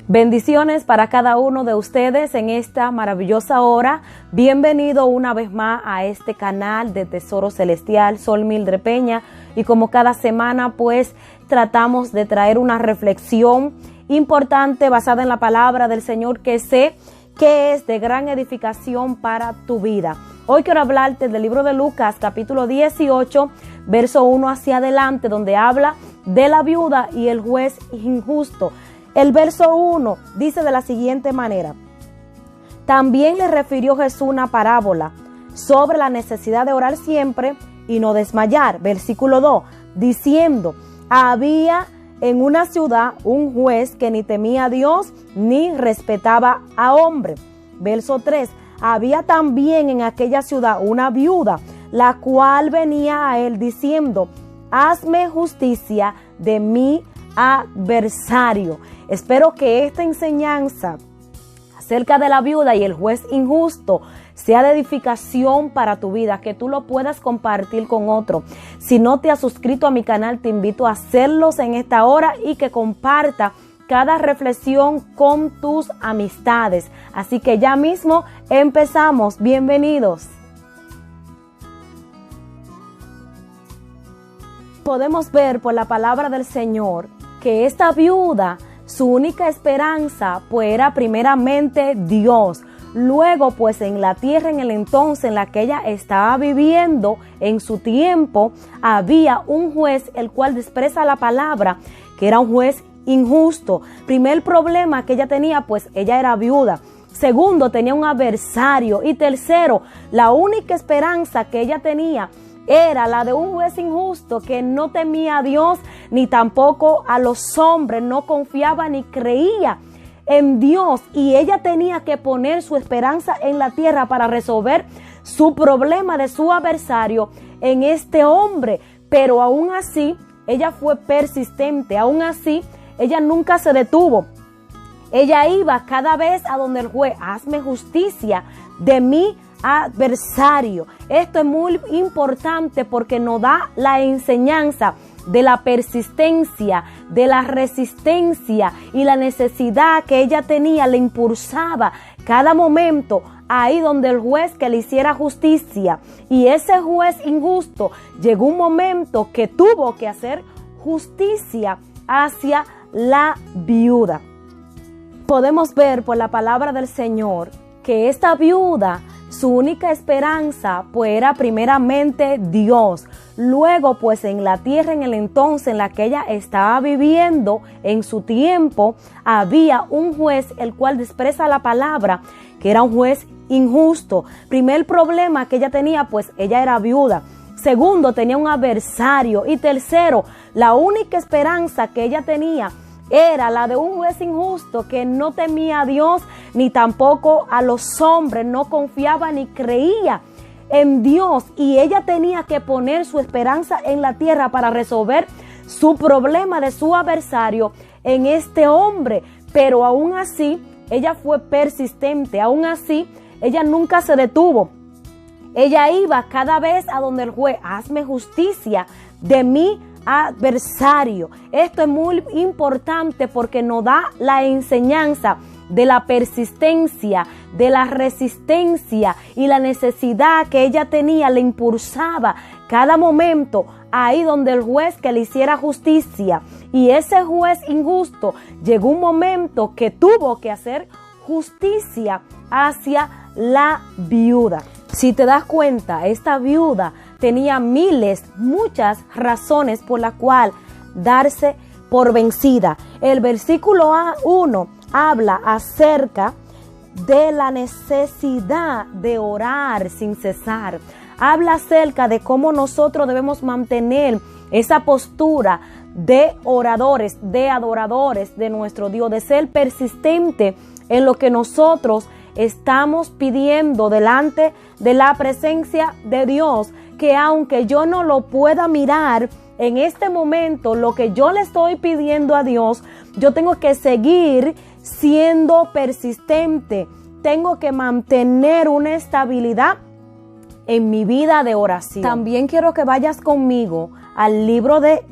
Bendiciones para cada uno de ustedes en esta maravillosa hora. Bienvenido una vez más a este canal de Tesoro Celestial. Soy Mildred Peña y como cada semana pues tratamos de traer una reflexión importante basada en la palabra del Señor que sé que es de gran edificación para tu vida. Hoy quiero hablarte del libro de Lucas capítulo 18 verso 1 hacia adelante, donde habla de la viuda y el juez injusto. El verso 1 dice de la siguiente manera: también le refirió Jesús una parábola sobre la necesidad de orar siempre y no desmayar. Versículo 2, diciendo: había en una ciudad un juez que ni temía a Dios ni respetaba a hombre. Verso 3, había también en aquella ciudad una viuda, la cual venía a él diciendo: hazme justicia de mi adversario. Espero que esta enseñanza acerca de la viuda y el juez injusto sea de edificación para tu vida, que tú lo puedas compartir con otro. Si no te has suscrito a mi canal, te invito a hacerlos en esta hora y que comparta cada reflexión con tus amistades. Así que ya mismo empezamos. Bienvenidos. Podemos ver por la palabra del Señor que esta viuda, su única esperanza pues era primeramente Dios. Luego pues en la tierra, en el entonces en la que ella estaba viviendo, en su tiempo, había un juez el cual expresa la palabra que era un juez injusto. Primer problema que ella tenía, pues ella era viuda. Segundo, tenía un adversario. Y tercero, la única esperanza que ella tenía era la de un juez injusto que no temía a Dios ni tampoco a los hombres, no confiaba ni creía en Dios, y ella tenía que poner su esperanza en la tierra para resolver su problema de su adversario en este hombre. Pero aún así ella fue persistente, aún así ella nunca se detuvo. Ella iba cada vez a donde el juez: hazme justicia de mi adversario. Esto es muy importante porque nos da la enseñanza de la persistencia, de la resistencia, y la necesidad que ella tenía le impulsaba cada momento ahí donde el juez que le hiciera justicia. Y ese juez injusto llegó un momento que tuvo que hacer justicia hacia la viuda. Podemos ver por la palabra del Señor que esta viuda, su única esperanza pues era primeramente Dios. Luego pues en la tierra, en el entonces en la que ella estaba viviendo, en su tiempo, había un juez el cual expresa la palabra que era un juez injusto. Primer problema que ella tenía, pues ella era viuda. Segundo, tenía un adversario. Y tercero, la única esperanza que ella tenía era la de un juez injusto que no temía a Dios ni tampoco a los hombres, no confiaba ni creía en Dios, y ella tenía que poner su esperanza en la tierra para resolver su problema de su adversario en este hombre. Pero aún así ella fue persistente, aún así ella nunca se detuvo. Ella iba cada vez a donde el juez: hazme justicia de mi adversario. Esto es muy importante porque nos da la enseñanza de la persistencia, de la resistencia, y la necesidad que ella tenía le impulsaba cada momento ahí donde el juez que le hiciera justicia. Y ese juez injusto llegó un momento que tuvo que hacer justicia hacia la viuda. Si te das cuenta, esta viuda tenía muchas razones por la cual darse por vencida. El versículo 1 habla acerca de la necesidad de orar sin cesar. Habla acerca de cómo nosotros debemos mantener esa postura de oradores, de adoradores de nuestro Dios, de ser persistente en lo que nosotros estamos pidiendo delante de la presencia de Dios, que aunque yo no lo pueda mirar en este momento, lo que yo le estoy pidiendo a Dios, yo tengo que seguir siendo persistente, tengo que mantener una estabilidad en mi vida de oración. También quiero que vayas conmigo al libro de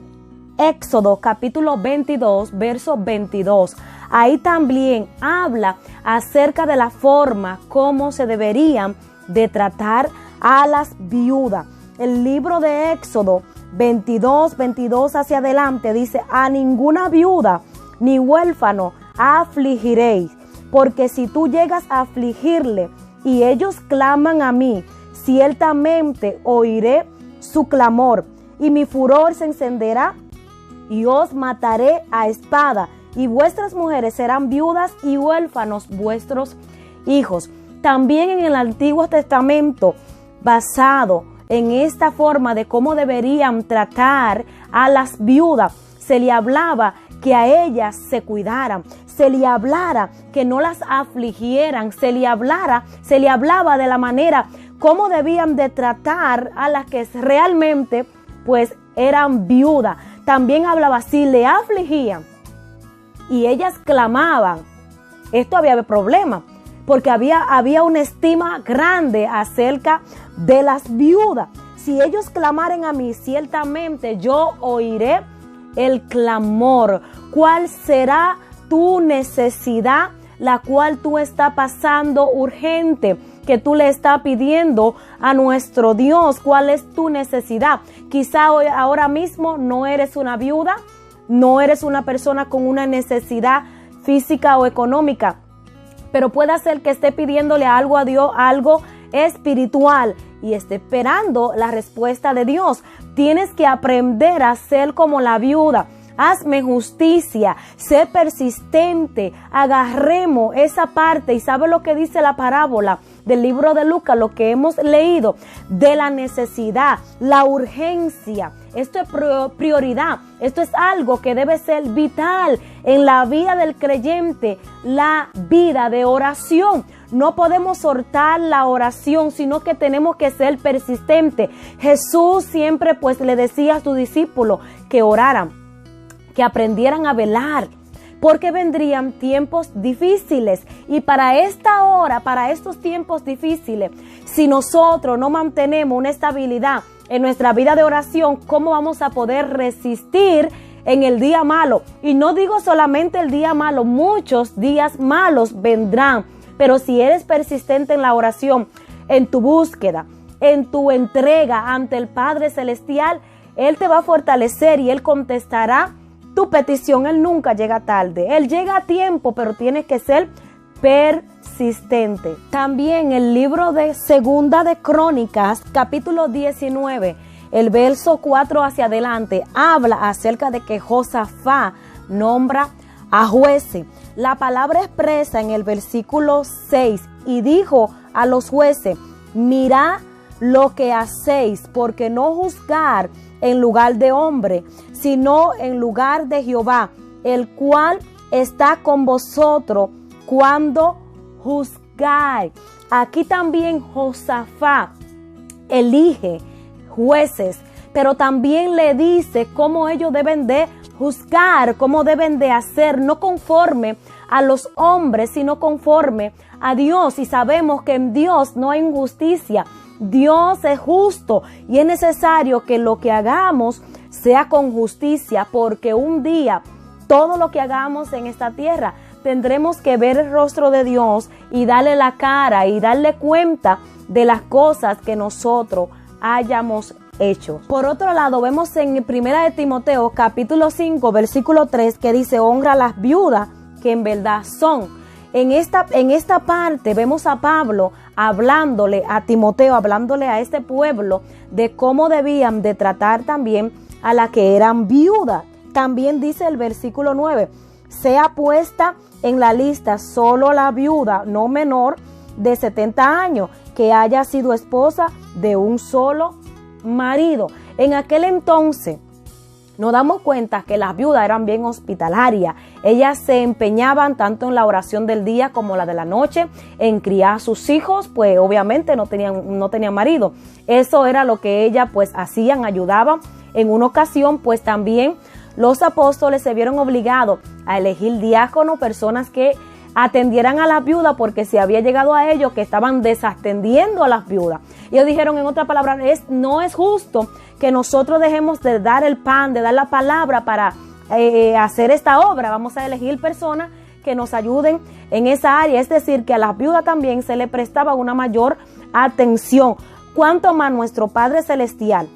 Éxodo capítulo 22, verso 22. ahí también habla acerca de la forma como se deberían de tratar a las viudas. El libro de Éxodo 22 hacia adelante dice: a ninguna viuda ni huérfano afligiréis, porque si tú llegas a afligirle y ellos claman a mí, ciertamente oiré su clamor, y mi furor se encenderá, y os mataré a espada, y vuestras mujeres serán viudas y huérfanos vuestros hijos. También en el Antiguo Testamento, basado en esta forma de cómo deberían tratar a las viudas, se le hablaba que a ellas se cuidaran, se le hablara que no las afligieran, se le hablaba de la manera cómo debían de tratar a las que realmente pues eran viudas. También hablaba, si le afligían y ellas clamaban, esto había problema, porque había una estima grande acerca de las viudas. Si ellos clamaren a mí, ciertamente yo oiré el clamor. ¿Cuál será tu necesidad, la cual tú estás pasando urgente, que tú le estás pidiendo a nuestro Dios? ¿Cuál es tu necesidad? Quizá ahora mismo no eres una viuda, no eres una persona con una necesidad física o económica, pero puede ser que esté pidiéndole algo a Dios, algo espiritual, y esté esperando la respuesta de Dios. Tienes que aprender a ser como la viuda. Hazme justicia, sé persistente, agarremos esa parte. Y ¿sabe lo que dice la parábola del libro de Lucas? Lo que hemos leído de la necesidad, la urgencia. Esto es prioridad, esto es algo que debe ser vital en la vida del creyente, la vida de oración. No podemos soltar la oración, sino que tenemos que ser persistentes. Jesús siempre pues le decía a sus discípulos que oraran, que aprendieran a velar, porque vendrían tiempos difíciles. Y para esta hora, para estos tiempos difíciles, si nosotros no mantenemos una estabilidad en nuestra vida de oración, ¿cómo vamos a poder resistir en el día malo? Y no digo solamente el día malo, muchos días malos vendrán. Pero si eres persistente en la oración, en tu búsqueda, en tu entrega ante el Padre Celestial, Él te va a fortalecer y Él contestará tu petición. Él nunca llega tarde, Él llega a tiempo, pero tienes que ser persistente. También el libro de Segunda de Crónicas, capítulo 19, el verso 4 hacia adelante, habla acerca de que Josafat nombra a jueces. La palabra expresa en el versículo 6: y dijo a los jueces, mirad lo que hacéis, porque no juzgar en lugar de hombre, sino en lugar de Jehová, el cual está con vosotros cuando juzgáis. Aquí también Josafat elige jueces, pero también le dice cómo ellos deben de juzgar, cómo deben de hacer, no conforme a los hombres, sino conforme a Dios. Y sabemos que en Dios no hay injusticia. Dios es justo y es necesario que lo que hagamos sea con justicia, porque un día todo lo que hagamos en esta tierra tendremos que ver el rostro de Dios y darle la cara y darle cuenta de las cosas que nosotros hayamos hecho. Por otro lado, vemos en 1 de Timoteo capítulo 5 versículo 3 que dice: honra a las viudas que en verdad son. En esta parte vemos a Pablo hablándole a Timoteo, hablándole a este pueblo de cómo debían de tratar también a las que eran viudas. También dice el versículo 9: sea puesta en la lista solo la viuda no menor de 70 años que haya sido esposa de un solo marido. En aquel entonces nos damos cuenta que las viudas eran bien hospitalarias. Ellas se empeñaban tanto en la oración del día como la de la noche, en criar a sus hijos, pues obviamente no tenían marido. Eso era lo que ellas pues hacían, ayudaban. En una ocasión pues también los apóstoles se vieron obligados a elegir diáconos, personas que atendieran a las viudas, porque se había llegado a ellos que estaban desatendiendo a las viudas. Ellos dijeron, en otra palabra, no es justo que nosotros dejemos de dar el pan, de dar la palabra para hacer esta obra. Vamos a elegir personas que nos ayuden en esa área. Es decir, que a las viudas también se le prestaba una mayor atención. Cuanto más nuestro Padre Celestial,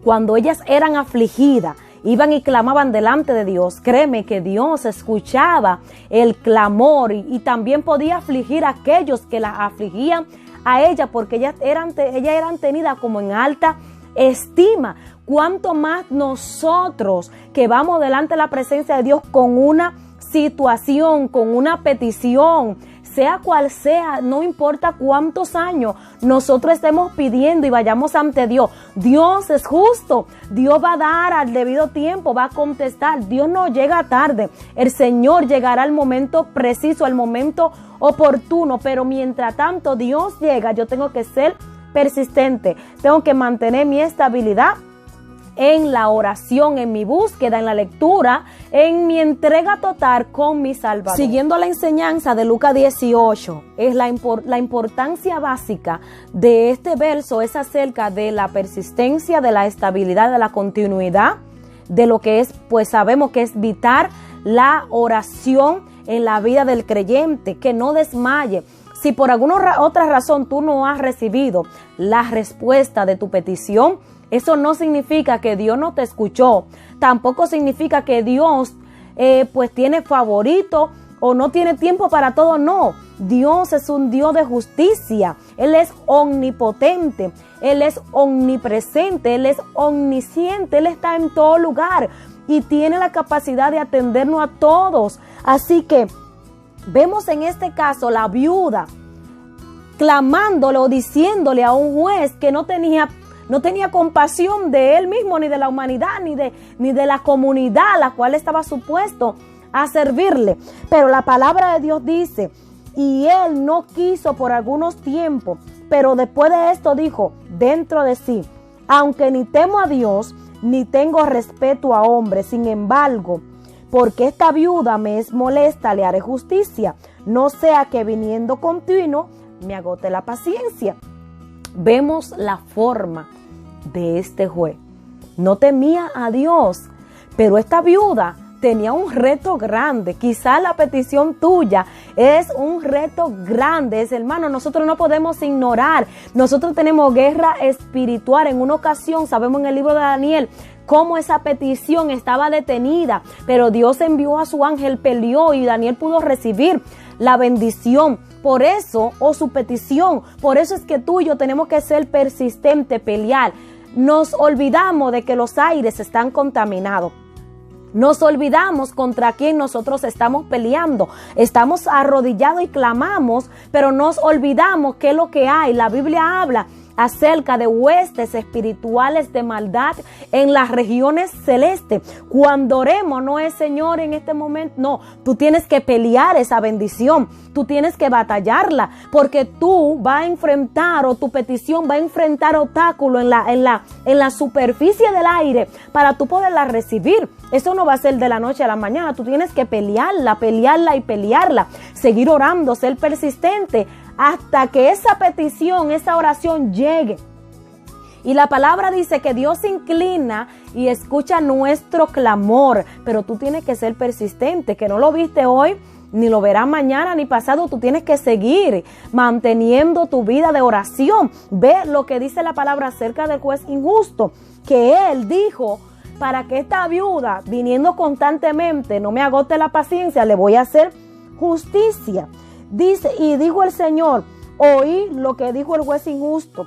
cuando ellas eran afligidas, iban y clamaban delante de Dios, créeme que Dios escuchaba el clamor y también podía afligir a aquellos que las afligían a ella, porque ellas eran tenidas como en alta estima. Cuanto más nosotros que vamos delante de la presencia de Dios con una situación, con una petición, sea cual sea, no importa cuántos años nosotros estemos pidiendo y vayamos ante Dios. Dios es justo, Dios va a dar al debido tiempo, va a contestar. Dios no llega tarde, el Señor llegará al momento preciso, al momento oportuno, pero mientras tanto Dios llega, yo tengo que ser persistente, tengo que mantener mi estabilidad en la oración, en mi búsqueda, en la lectura, en mi entrega total con mi Salvador. Siguiendo la enseñanza de Lucas 18, es la importancia básica de este verso es acerca de la persistencia, de la estabilidad, de la continuidad, de lo que es, pues sabemos que es vital la oración en la vida del creyente, que no desmaye. Si por alguna otra razón tú no has recibido la respuesta de tu petición, eso no significa que Dios no te escuchó. Tampoco significa que Dios pues tiene favorito o no tiene tiempo para todo. No, Dios es un Dios de justicia. Él es omnipotente, Él es omnipresente, Él es omnisciente, Él está en todo lugar y tiene la capacidad de atendernos a todos. Así que vemos en este caso la viuda clamándole o diciéndole a un juez que no tenía compasión de él mismo, ni de la humanidad, ni de la comunidad a la cual estaba supuesto a servirle. Pero la palabra de Dios dice, y él no quiso por algunos tiempos, pero después de esto dijo dentro de sí, aunque ni temo a Dios, ni tengo respeto a hombres, sin embargo, porque esta viuda me es molesta, le haré justicia, no sea que viniendo continuo me agote la paciencia. Vemos la forma de este juez. No temía a Dios, pero esta viuda tenía un reto grande. Quizá la petición tuya es un reto grande, hermano. Nosotros no podemos ignorar. Nosotros tenemos guerra espiritual. En una ocasión, sabemos en el libro de Daniel, cómo esa petición estaba detenida, pero Dios envió a su ángel, peleó y Daniel pudo recibir la bendición. Por eso, o su petición, por eso es que tú y yo tenemos que ser persistentes, pelear. Nos olvidamos de que los aires están contaminados. Nos olvidamos contra quién nosotros estamos peleando. Estamos arrodillados y clamamos, pero nos olvidamos qué es lo que hay. La Biblia habla acerca de huestes espirituales de maldad en las regiones celestes. Cuando oremos, no es Señor en este momento, no, tú tienes que pelear esa bendición, tú tienes que batallarla, porque tú vas a enfrentar, o tu petición va a enfrentar obstáculos en la superficie del aire para tú poderla recibir. Eso no va a ser de la noche a la mañana, tú tienes que pelearla y pelearla, seguir orando, ser persistente hasta que esa petición, esa oración llegue. Y la palabra dice que Dios se inclina y escucha nuestro clamor, pero tú tienes que ser persistente, que no lo viste hoy, ni lo verás mañana ni pasado. Tú tienes que seguir manteniendo tu vida de oración. Ve lo que dice la palabra acerca del juez injusto, que él dijo, para que esta viuda, viniendo constantemente, no me agote la paciencia, le voy a hacer justicia. Dice, y dijo el Señor, oí lo que dijo el juez injusto.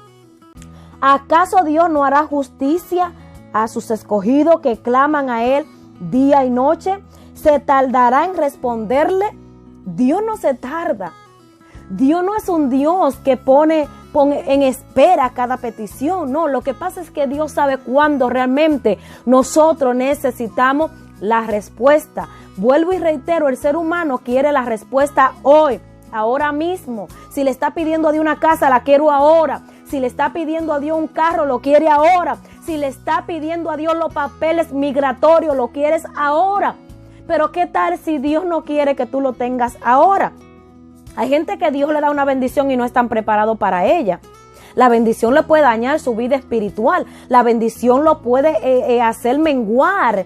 ¿Acaso Dios no hará justicia a sus escogidos que claman a Él día y noche? ¿Se tardará en responderle? Dios no se tarda. Dios no es un Dios que pone en espera cada petición. No, lo que pasa es que Dios sabe cuándo realmente nosotros necesitamos la respuesta. Vuelvo y reitero, el ser humano quiere la respuesta hoy, ahora mismo. Si le está pidiendo a Dios una casa, la quiero ahora. Si le está pidiendo a Dios un carro, lo quiere ahora. Si le está pidiendo a Dios los papeles migratorios, lo quieres ahora. Pero ¿qué tal si Dios no quiere que tú lo tengas ahora? Hay gente que Dios le da una bendición y no están preparados para ella. La bendición le puede dañar su vida espiritual. La bendición lo puede hacer menguar.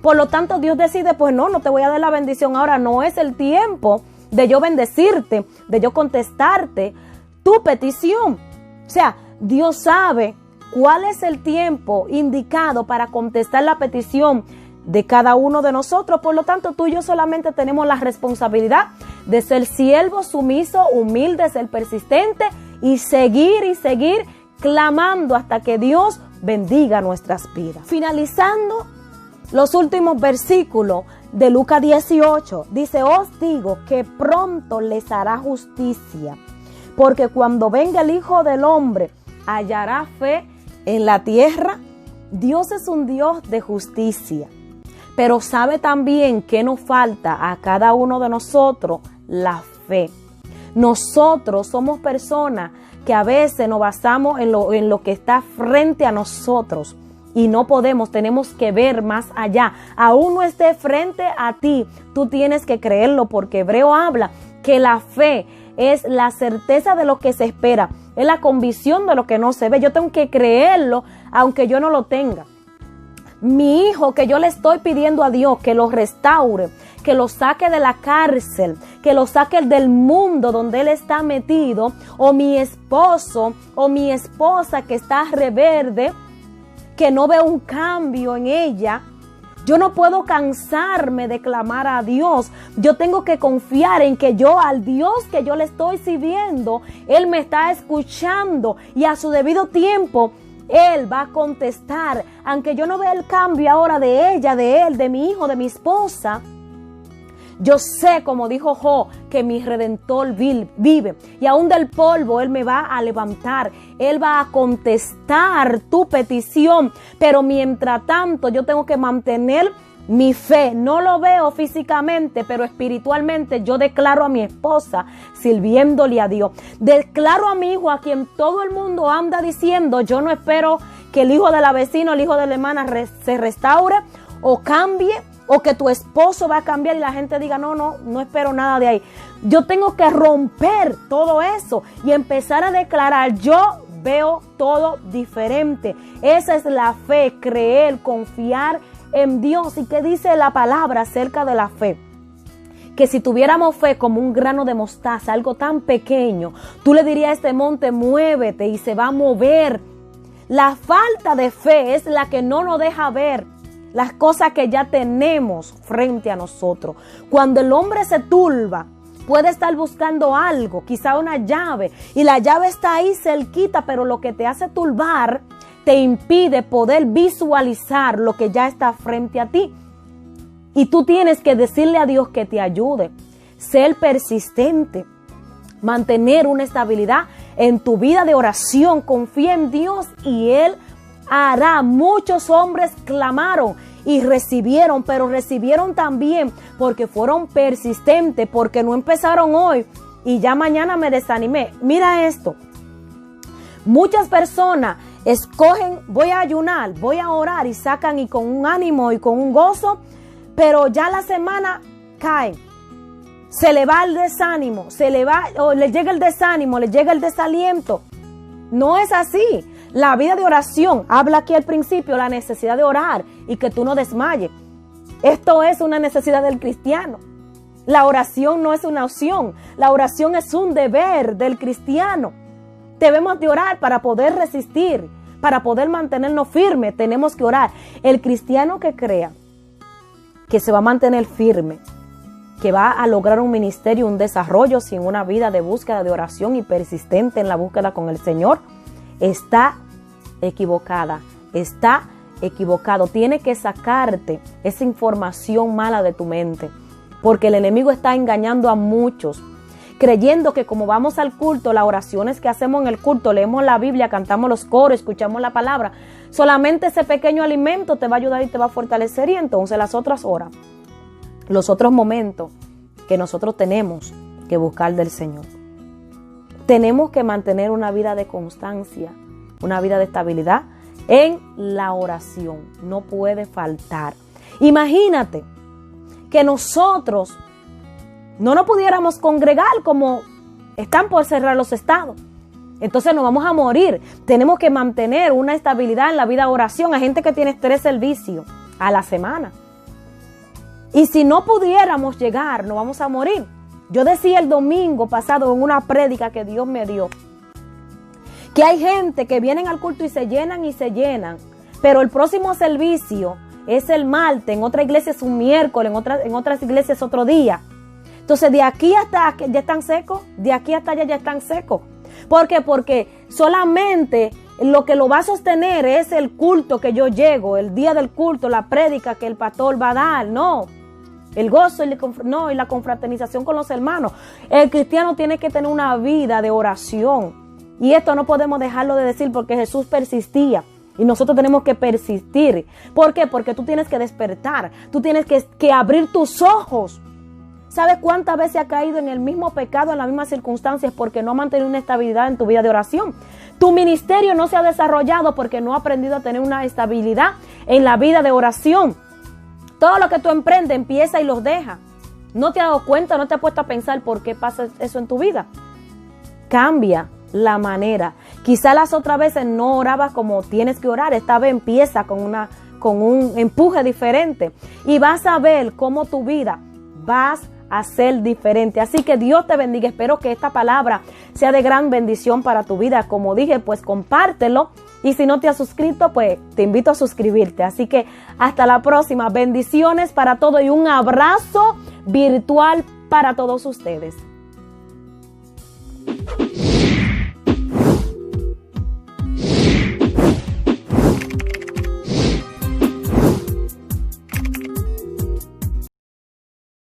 Por lo tanto, Dios decide, pues no te voy a dar la bendición ahora, no es el tiempo de yo bendecirte, de yo contestarte tu petición. O sea, Dios sabe cuál es el tiempo indicado para contestar la petición de cada uno de nosotros. Por lo tanto, tú y yo solamente tenemos la responsabilidad de ser siervos, sumisos, humildes, ser persistentes y seguir clamando hasta que Dios bendiga nuestras vidas. Finalizando los últimos versículos de Lucas 18, dice: os digo que pronto les hará justicia, porque cuando venga el Hijo del Hombre, hallará fe en la tierra. Dios es un Dios de justicia, pero sabe también que nos falta a cada uno de nosotros la fe. Nosotros somos personas que a veces nos basamos en lo que está frente a nosotros y no podemos, tenemos que ver más allá. Aún no esté frente a ti, tú tienes que creerlo, porque Hebreo habla que la fe es la certeza de lo que se espera, es la convicción de lo que no se ve. Yo tengo que creerlo aunque yo no lo tenga. Mi hijo, que yo le estoy pidiendo a Dios que lo restaure, que lo saque de la cárcel, que lo saque del mundo donde él está metido, o mi esposo o mi esposa que está rebelde, que no veo un cambio en ella, yo no puedo cansarme de clamar a Dios. Yo tengo que confiar en que al Dios que yo le estoy sirviendo, Él me está escuchando y a su debido tiempo Él va a contestar. Aunque yo no vea el cambio ahora de ella, de él, de mi hijo, de mi esposa, yo sé, como dijo Job, que mi Redentor vive, y aún del polvo Él me va a levantar. Él va a contestar tu petición, pero mientras tanto yo tengo que mantener mi fe. No lo veo físicamente, pero espiritualmente yo declaro a mi esposa sirviéndole a Dios. Declaro a mi hijo, a quien todo el mundo anda diciendo: yo no espero que el hijo de la vecina, el hijo de la hermana se restaure o cambie, o que tu esposo va a cambiar y la gente diga: no espero nada de ahí. Yo tengo que romper todo eso y empezar a declarar: yo veo todo diferente. Esa es la fe, creer, confiar en Dios. ¿Y qué dice la palabra acerca de la fe? Que si tuviéramos fe como un grano de mostaza, algo tan pequeño, tú le dirías a este monte: muévete, y se va a mover. La falta de fe es la que no nos deja ver las cosas que ya tenemos frente a nosotros. Cuando el hombre se turba, puede estar buscando algo, quizá una llave, y la llave está ahí cerquita, pero lo que te hace turbar te impide poder visualizar lo que ya está frente a ti. Y tú tienes que decirle a Dios que te ayude, ser persistente, mantener una estabilidad en tu vida de oración. Confía en Dios y Él hará. Muchos hombres clamaron y recibieron, pero recibieron también porque fueron persistentes, porque no empezaron hoy y ya mañana me desanimé. Mira esto, muchas personas escogen: voy a ayunar, voy a orar, y sacan y con un ánimo y con un gozo, pero ya la semana cae, se le va el desánimo, o le llega el desánimo, le llega el desaliento. No es así. La vida de oración, habla aquí al principio, la necesidad de orar y que tú no desmayes. Esto es una necesidad del cristiano. La oración no es una opción, la oración es un deber del cristiano. Debemos de orar para poder resistir, para poder mantenernos firmes. Tenemos que orar. El cristiano que crea que se va a mantener firme, que va a lograr un ministerio, un desarrollo sin una vida de búsqueda de oración y persistente en la búsqueda con el Señor, está equivocada, está equivocado. Tiene que sacarte esa información mala de tu mente, porque el enemigo está engañando a muchos, creyendo que como vamos al culto, las oraciones que hacemos en el culto, leemos la Biblia, cantamos los coros, escuchamos la palabra, solamente ese pequeño alimento te va a ayudar y te va a fortalecer, y entonces las otras horas, los otros momentos que nosotros tenemos que buscar del Señor. Tenemos que mantener una vida de constancia, una vida de estabilidad en la oración. No puede faltar. Imagínate que nosotros no nos pudiéramos congregar como están por cerrar los estados. Entonces nos vamos a morir. Tenemos que mantener una estabilidad en la vida de oración. Hay gente que tiene 3 servicios a la semana. Y si no pudiéramos llegar, nos vamos a morir. Yo decía el domingo pasado en una prédica que Dios me dio, que hay gente que vienen al culto y se llenan, pero el próximo servicio es el martes, en otra iglesia es un miércoles, en otras iglesias es otro día. Entonces de aquí hasta acá ya están secos, de aquí hasta allá ya están secos. ¿Por qué? Porque solamente lo que lo va a sostener es el culto que yo llego, el día del culto, la prédica que el pastor va a dar, no. El gozo y la confraternización con los hermanos. El cristiano tiene que tener una vida de oración. Y esto no podemos dejarlo de decir porque Jesús persistía. Y nosotros tenemos que persistir. ¿Por qué? Porque tú tienes que despertar. Tú tienes que abrir tus ojos. ¿Sabes cuántas veces has caído en el mismo pecado, en las mismas circunstancias? Porque no has mantenido una estabilidad en tu vida de oración. Tu ministerio no se ha desarrollado porque no has aprendido a tener una estabilidad en la vida de oración. Todo lo que tú emprendes empieza y los deja. No te has dado cuenta, no te has puesto a pensar por qué pasa eso en tu vida. Cambia la manera. Quizá las otras veces no orabas como tienes que orar. Esta vez empieza con un empuje diferente. Y vas a ver cómo tu vida vas a ser diferente. Así que Dios te bendiga. Espero que esta palabra sea de gran bendición para tu vida. Como dije, pues compártelo. Y si no te has suscrito, pues te invito a suscribirte. Así que hasta la próxima. Bendiciones para todos y un abrazo virtual para todos ustedes.